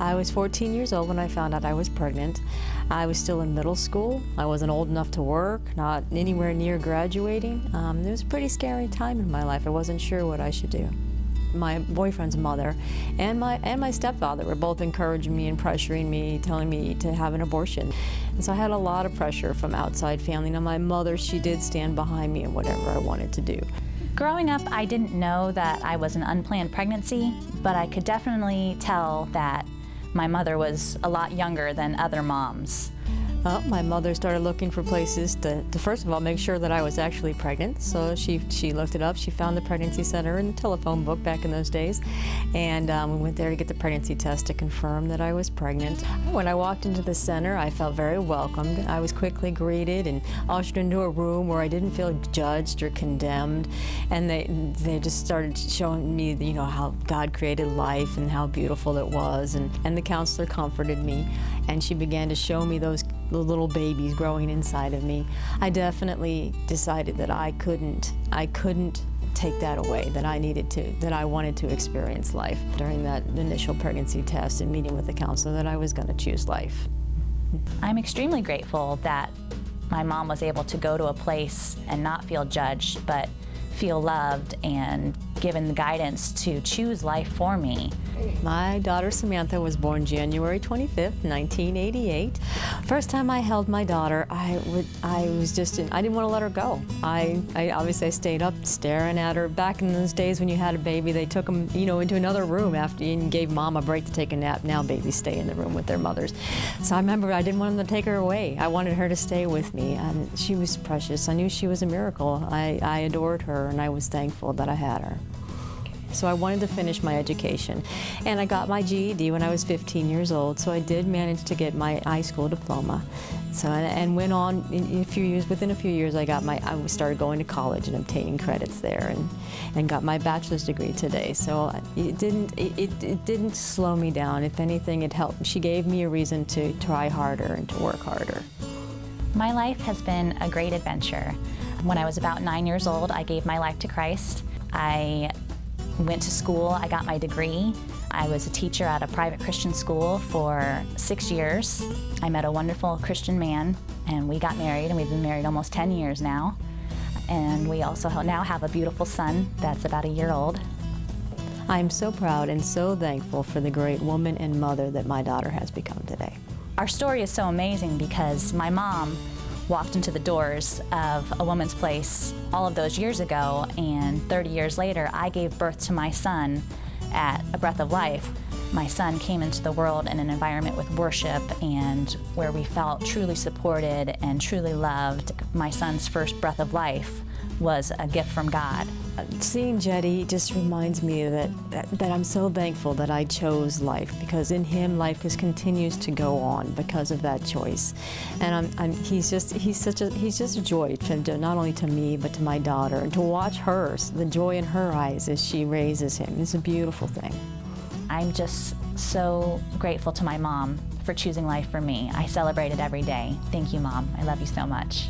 I was 14 years old when I found out I was pregnant. I was still in middle school. I wasn't old enough to work, not anywhere near graduating. It was a pretty scary time in my life. I wasn't sure what I should do. My boyfriend's mother and my stepfather were both encouraging me and pressuring me, telling me to have an abortion. And so I had a lot of pressure from outside family. Now my mother, she did stand behind me in whatever I wanted to do. Growing up, I didn't know that I was an unplanned pregnancy, but I could definitely tell that my mother was a lot younger than other moms. Well, my mother started looking for places to first of all make sure that I was actually pregnant. So she looked it up. She found the pregnancy center in the telephone book back in those days, and we went there to get the pregnancy test to confirm that I was pregnant. When I walked into the center, I felt very welcomed. I was quickly greeted and ushered into a room where I didn't feel judged or condemned, and they just started showing me, you know, how God created life and how beautiful it was, and the counselor comforted me, and she began to show me the little babies growing inside of me. I definitely decided that I couldn't take that away, that I wanted to experience life. During that initial pregnancy test and meeting with the counselor, that I was going to choose life. I'm extremely grateful that my mom was able to go to a place and not feel judged, but feel loved and given the guidance to choose life for me. My daughter Samantha was born January 25th, 1988. First time I held my daughter, I didn't want to let her go. I obviously stayed up staring at her. Back in those days when you had a baby, they took them, you know, into another room after and gave mom a break to take a nap. Now babies stay in the room with their mothers. So I remember I didn't want them to take her away. I wanted her to stay with me, and she was precious. I knew she was a miracle. I adored her, and I was thankful that I had her. So I wanted to finish my education, and I got my GED when I was 15 years old, so I did manage to get my high school diploma. So, and went on within a few years I started going to college and obtaining credits there, and got my bachelor's degree today. So it didn't slow me down. If anything, it helped. She gave me a reason to try harder and to work harder. My life has been a great adventure. When I was about 9 years old, I gave my life to Christ. I went to school, I got my degree. I was a teacher at a private Christian school for 6 years. I met a wonderful Christian man, and we got married, and we've been married almost 10 years now. And we also now have a beautiful son that's about a year old. I'm so proud and so thankful for the great woman and mother that my daughter has become today. Our story is so amazing because my mom walked into the doors of a woman's place all of those years ago, and 30 years later, I gave birth to my son at a breath of life. My son came into the world in an environment with worship and where we felt truly supported and truly loved. My son's first breath of life was a gift from God. Seeing Jetty just reminds me that I'm so thankful that I chose life, because in him life just continues to go on because of that choice. And he's just a joy to not only to me but to my daughter, and to watch the joy in her eyes as she raises him. It's a beautiful thing. I'm just so grateful to my mom for choosing life for me. I celebrate it every day. Thank you, Mom. I love you so much.